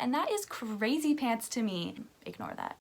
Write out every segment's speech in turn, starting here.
and that is crazy pants to me. Ignore that.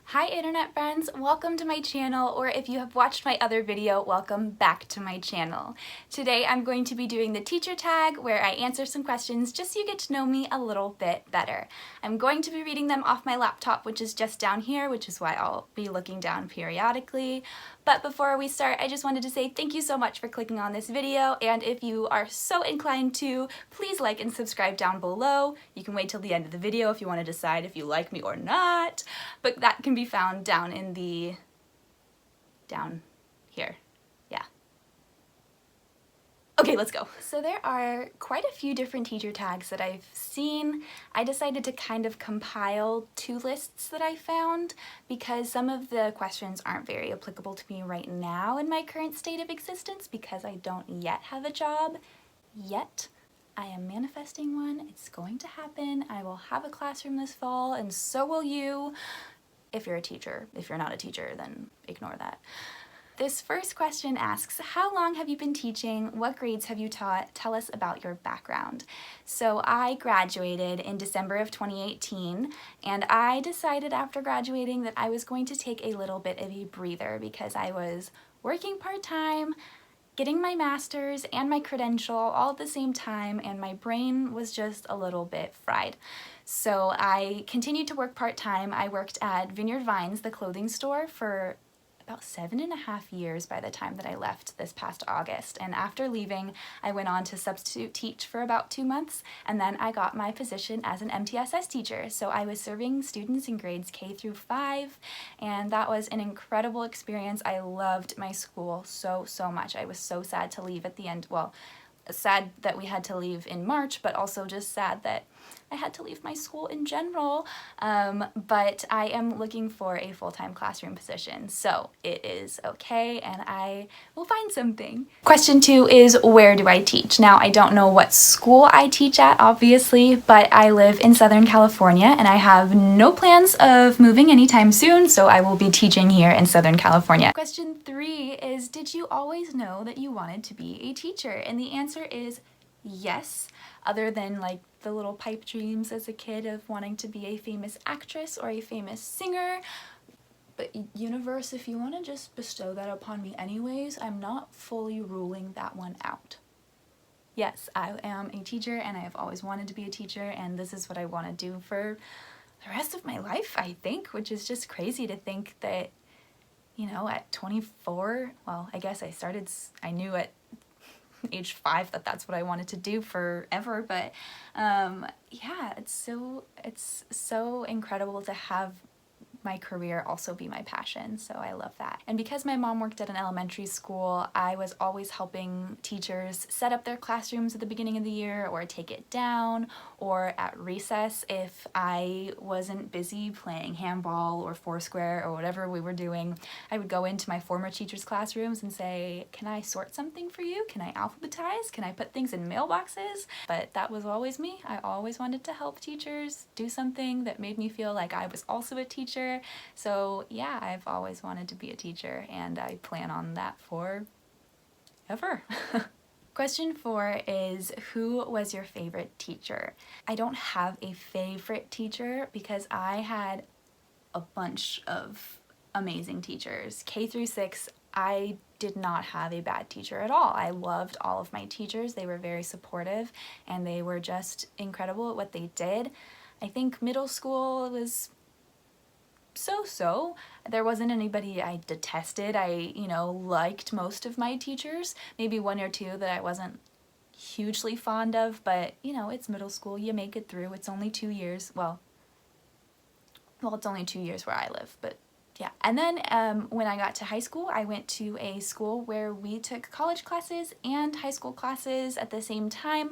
Hi internet friends, welcome to my channel, or if you have watched my other video, welcome back to my channel. Today I'm going to be doing the teacher tag where I answer some questions just so you get to know me a little bit better. I'm going to be reading them off my laptop, which is just down here, which is why I'll be looking down periodically. But before we start, I just wanted to say thank you so much for clicking on this video, and if you are so inclined to, please like and subscribe down below. You can wait till the end of the video if you want to decide if you like me or not, but that can be found down here. Yeah. Okay, let's go. So there are quite a few different teacher tags that I've seen. I decided to kind of compile two lists that I found because some of the questions aren't very applicable to me right now in my current state of existence because I don't yet have a job. Yet. I am manifesting one. It's going to happen. I will have a classroom this fall, and so will you if you're a teacher. If you're not a teacher, then ignore that. This first question asks, how long have you been teaching? What grades have you taught? Tell us about your background. So I graduated in December of 2018, and I decided after graduating that I was going to take a little bit of a breather because I was working part-time, getting my master's and my credential all at the same time, and my brain was just a little bit fried. So I continued to work part-time. I worked at Vineyard Vines, the clothing store, for about 7.5 years by the time that I left this past August. And after leaving, I went on to substitute teach for about 2 months, and then I got my position as an MTSS teacher. So I was serving students in grades K through 5, and that was an incredible experience. I loved my school so much. I was so sad to leave at the end. Well, sad that we had to leave in March, but also just sad that I had to leave my school in general, but I am looking for a full-time classroom position, so it is okay, and I will find something. Question 2 is, where do I teach? Now, I don't know what school I teach at, obviously, but I live in Southern California, and I have no plans of moving anytime soon, so I will be teaching here in Southern California. Question 3 is, did you always know that you wanted to be a teacher? And the answer is yes, other than like the little pipe dreams as a kid of wanting to be a famous actress or a famous singer. But universe, if you want to just bestow that upon me anyways, I'm not fully ruling that one out. Yes, I am a teacher, and I have always wanted to be a teacher, and this is what I want to do for the rest of my life, I think, which is just crazy to think that, you know, at 24, well, I guess I knew at age 5 that that's what I wanted to do forever, but yeah, it's so incredible to have my career also be my passion, so I love that. And because my mom worked at an elementary school, I was always helping teachers set up their classrooms at the beginning of the year or take it down, or at recess if I wasn't busy playing handball or foursquare or whatever we were doing. I would go into my former teachers' classrooms and say, can I sort something for you? Can I alphabetize? Can I put things in mailboxes? But that was always me. I always wanted to help teachers do something that made me feel like I was also a teacher. So yeah, I've always wanted to be a teacher, and I plan on that forever. Question 4 is, who was your favorite teacher? I don't have a favorite teacher because I had a bunch of amazing teachers. K through 6, I did not have a bad teacher at all. I loved all of my teachers. They were very supportive, and they were just incredible at what they did. I think middle school was so. There wasn't anybody I detested. I, liked most of my teachers. Maybe 1 or 2 that I wasn't hugely fond of, but, it's middle school. You make it through. It's only 2 years. Well, it's only 2 years where I live, but Yeah, and then when I got to high school, I went to a school where we took college classes and high school classes at the same time,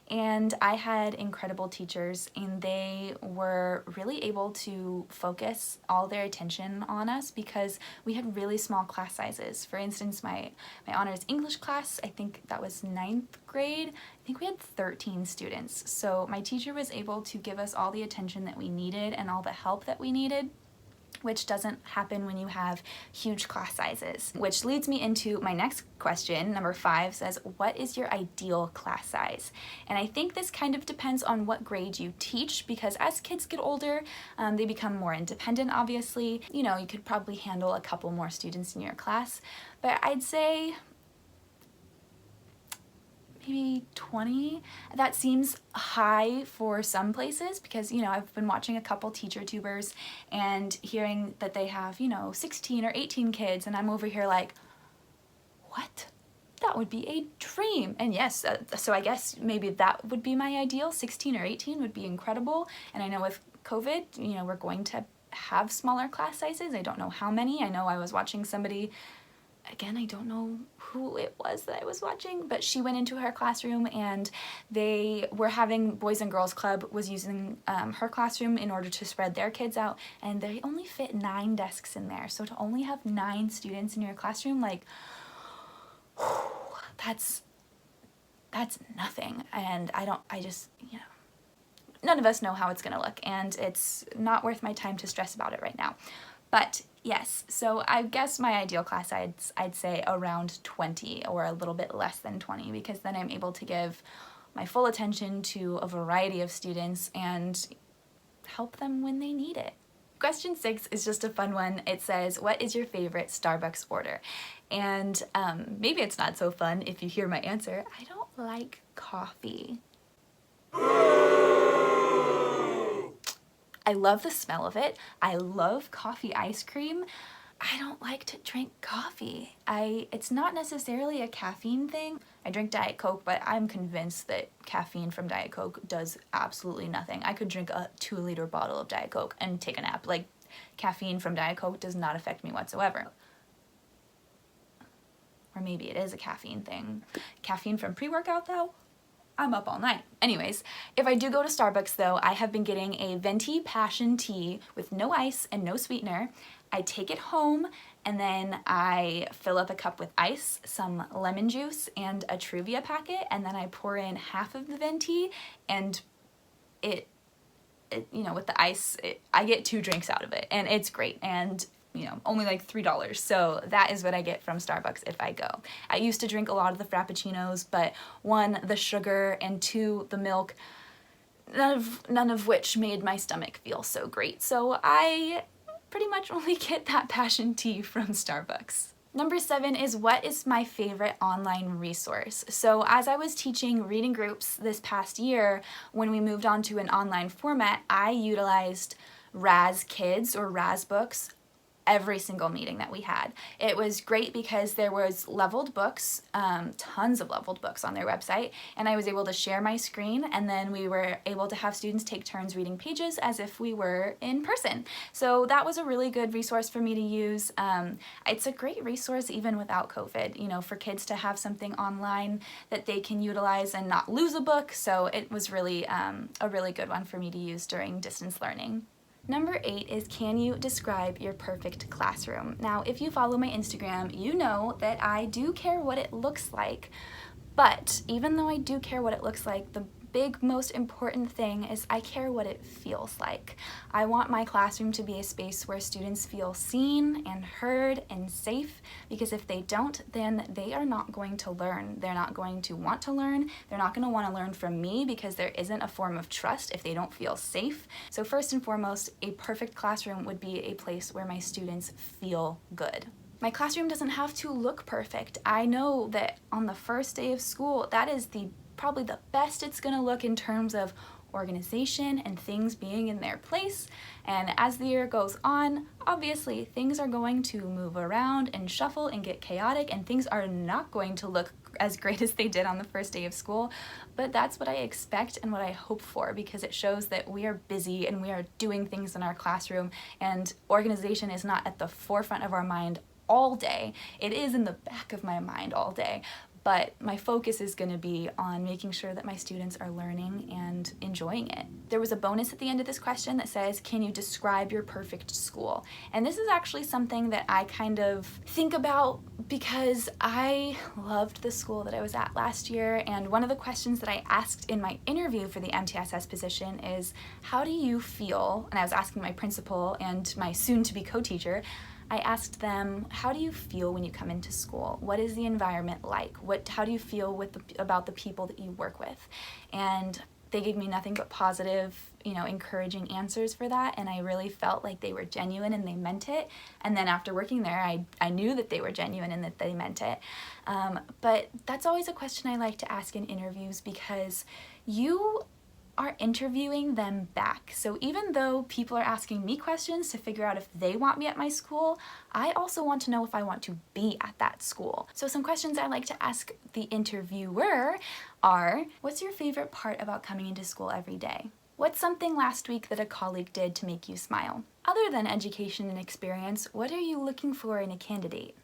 and I had incredible teachers, and they were really able to focus all their attention on us because we had really small class sizes. For instance, my honors English class, I think that was 9th grade, I think we had 13 students. So my teacher was able to give us all the attention that we needed and all the help that we needed, which doesn't happen when you have huge class sizes. Which leads me into my next question. Number 5 says, what is your ideal class size? And I think this kind of depends on what grade you teach, because as kids get older, they become more independent, obviously. You know, you could probably handle a couple more students in your class, but I'd say maybe 20. That seems high for some places because, you know, I've been watching a couple teacher tubers and hearing that they have, you know, 16 or 18 kids, and I'm over here like, what? That would be a dream. And yes, so I guess maybe that would be my ideal. 16 or 18 would be incredible. And I know with COVID, you know, we're going to have smaller class sizes. I don't know how many. I know I was watching somebody, again, I don't know who it was that I was watching, but she went into her classroom and they were having Boys and Girls Club was using her classroom in order to spread their kids out, and they only fit 9 desks in there. So to only have 9 students in your classroom, like, that's nothing. And I just, you know, none of us know how it's gonna look, and it's not worth my time to stress about it right now. But yes, so I guess my ideal class I'd say around 20 or a little bit less than 20, because then I'm able to give my full attention to a variety of students and help them when they need it. Question 6 is just a fun one. It says, what is your favorite Starbucks order? And maybe it's not so fun if you hear my answer. I don't like coffee. I love the smell of it. I love coffee ice cream. I don't like to drink coffee. It's not necessarily a caffeine thing. I drink Diet Coke, but I'm convinced that caffeine from Diet Coke does absolutely nothing. I could drink a 2-liter bottle of Diet Coke and take a nap. Like, caffeine from Diet Coke does not affect me whatsoever. Or maybe it is a caffeine thing. Caffeine from pre-workout though? I'm up all night. Anyways, if I do go to Starbucks though, I have been getting a venti passion tea with no ice and no sweetener. I take it home and then I fill up a cup with ice, some lemon juice, and a Truvia packet, and then I pour in half of the venti, and it you know, with the ice, I get 2 drinks out of it, and it's great. And you know, only like $3. So that is what I get from Starbucks if I go. I used to drink a lot of the Frappuccinos, but 1, the sugar, and 2, the milk, none of which made my stomach feel so great. So I pretty much only get that passion tea from Starbucks. Number 7 is, what is my favorite online resource? So as I was teaching reading groups this past year, when we moved on to an online format, I utilized Raz Kids or Raz Books every single meeting that we had. It was great because there was leveled books, tons of leveled books on their website, and I was able to share my screen, and then we were able to have students take turns reading pages as if we were in person. So that was a really good resource for me to use. It's a great resource even without COVID, you know, for kids to have something online that they can utilize and not lose a book. So it was really a really good one for me to use during distance learning. Number 8 is, can you describe your perfect classroom? Now, if you follow my Instagram, you know that I do care what it looks like, but even though I do care what it looks like, the big, most important thing is I care what it feels like. I want my classroom to be a space where students feel seen and heard and safe, because if they don't, then they are not going to learn. They're not going to want to learn. They're not going to want to learn from me because there isn't a form of trust if they don't feel safe. So first and foremost, a perfect classroom would be a place where my students feel good. My classroom doesn't have to look perfect. I know that on the first day of school, that is probably the best it's gonna look in terms of organization and things being in their place. And as the year goes on, obviously things are going to move around and shuffle and get chaotic, and things are not going to look as great as they did on the first day of school, but that's what I expect and what I hope for, because it shows that we are busy and we are doing things in our classroom, and organization is not at the forefront of our mind all day. It is in the back of my mind all day, but my focus is going to be on making sure that my students are learning and enjoying it. There was a bonus at the end of this question that says, can you describe your perfect school? And this is actually something that I kind of think about because I loved the school that I was at last year, and one of the questions that I asked in my interview for the MTSS position is, how do you feel? And I was asking my principal and my soon-to-be co-teacher, I asked them, how do you feel when you come into school? What is the environment like? How do you feel about the people that you work with? And they gave me nothing but positive, encouraging answers for that, and I really felt like they were genuine and they meant it. And then after working there, I knew that they were genuine and that they meant it. But that's always a question I like to ask in interviews, because you are interviewing them back. So even though people are asking me questions to figure out if they want me at my school, I also want to know if I want to be at that school. So some questions I like to ask the interviewer are, what's your favorite part about coming into school every day? What's something last week that a colleague did to make you smile? Other than education and experience, what are you looking for in a candidate?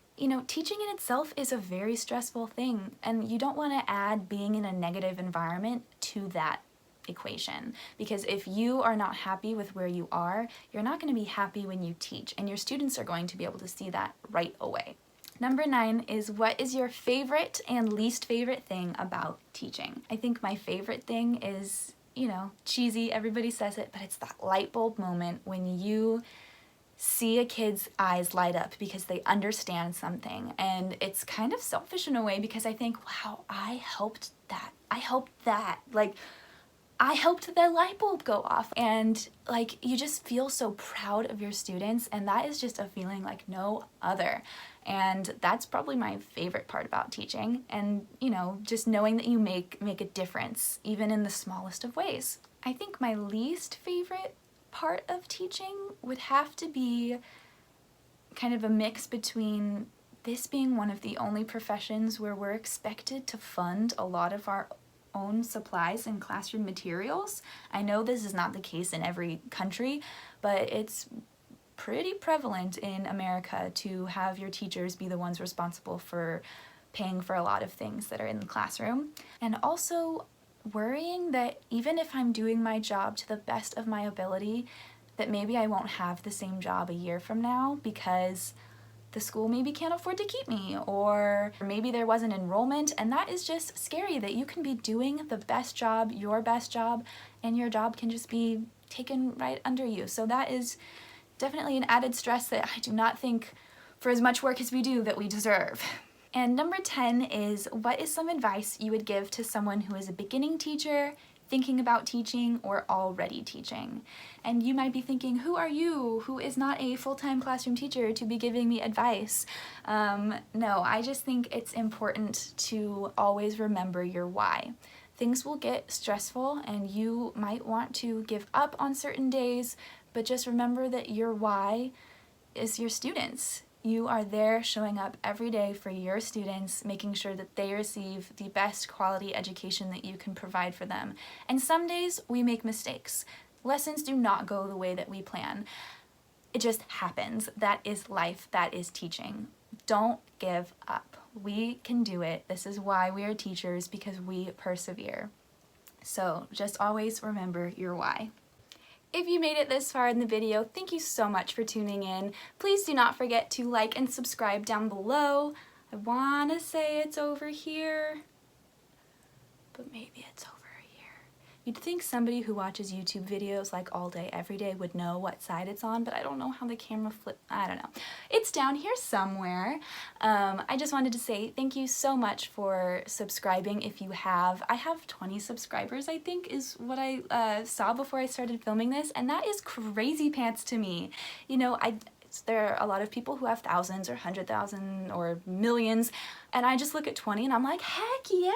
Teaching in itself is a very stressful thing, and you don't want to add being in a negative environment to that equation, because if you are not happy with where you are, you're not going to be happy when you teach, and your students are going to be able to see that right away. Number 9 is, what is your favorite and least favorite thing about teaching? I think my favorite thing is, cheesy, everybody says it, but it's that light bulb moment when you see a kid's eyes light up because they understand something. And it's kind of selfish in a way, because I think, wow, I helped that. I helped the light bulb go off, and you just feel so proud of your students, and that is just a feeling like no other. And that's probably my favorite part about teaching, and just knowing that you make a difference even in the smallest of ways. I think my least favorite part of teaching would have to be kind of a mix between this being one of the only professions where we're expected to fund a lot of our own supplies and classroom materials. I know this is not the case in every country, but it's pretty prevalent in America to have your teachers be the ones responsible for paying for a lot of things that are in the classroom. And also worrying that even if I'm doing my job to the best of my ability, that maybe I won't have the same job a year from now because the school maybe can't afford to keep me, or maybe there wasn't enrollment, and that is just scary, that you can be doing the best job, your best job, and your job can just be taken right under you. So that is definitely an added stress that I do not think, for as much work as we do, that we deserve. And number 10 is, what is some advice you would give to someone who is a beginning teacher, thinking about teaching, or already teaching? And you might be thinking, who are you, who is not a full-time classroom teacher, to be giving me advice? No, I just think it's important to always remember your why. Things will get stressful and you might want to give up on certain days, but just remember that your why is your students. You are there showing up every day for your students, making sure that they receive the best quality education that you can provide for them. And some days we make mistakes. Lessons do not go the way that we plan. It just happens. That is life. That is teaching. Don't give up. We can do it. This is why we are teachers, because we persevere. So just always remember your why. If you made it this far in the video, thank you so much for tuning in. Please do not forget to like and subscribe down below. I want to say it's over here, but maybe it's over here. You'd think somebody who watches YouTube videos all day, every day would know what side it's on, but I don't know how the camera I don't know. It's down here somewhere. I just wanted to say thank you so much for subscribing if you have. I have 20 subscribers, I think, is what I saw before I started filming this, and that is crazy pants to me. There are a lot of people who have thousands or 100,000 or millions, and I just look at 20 and I'm like, heck yeah!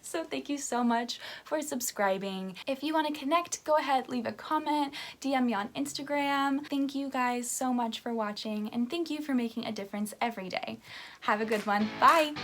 So thank you so much for subscribing. If you want to connect, go ahead, leave a comment, DM me on Instagram. Thank you guys so much for watching, and thank you for making a difference every day. Have a good one. Bye!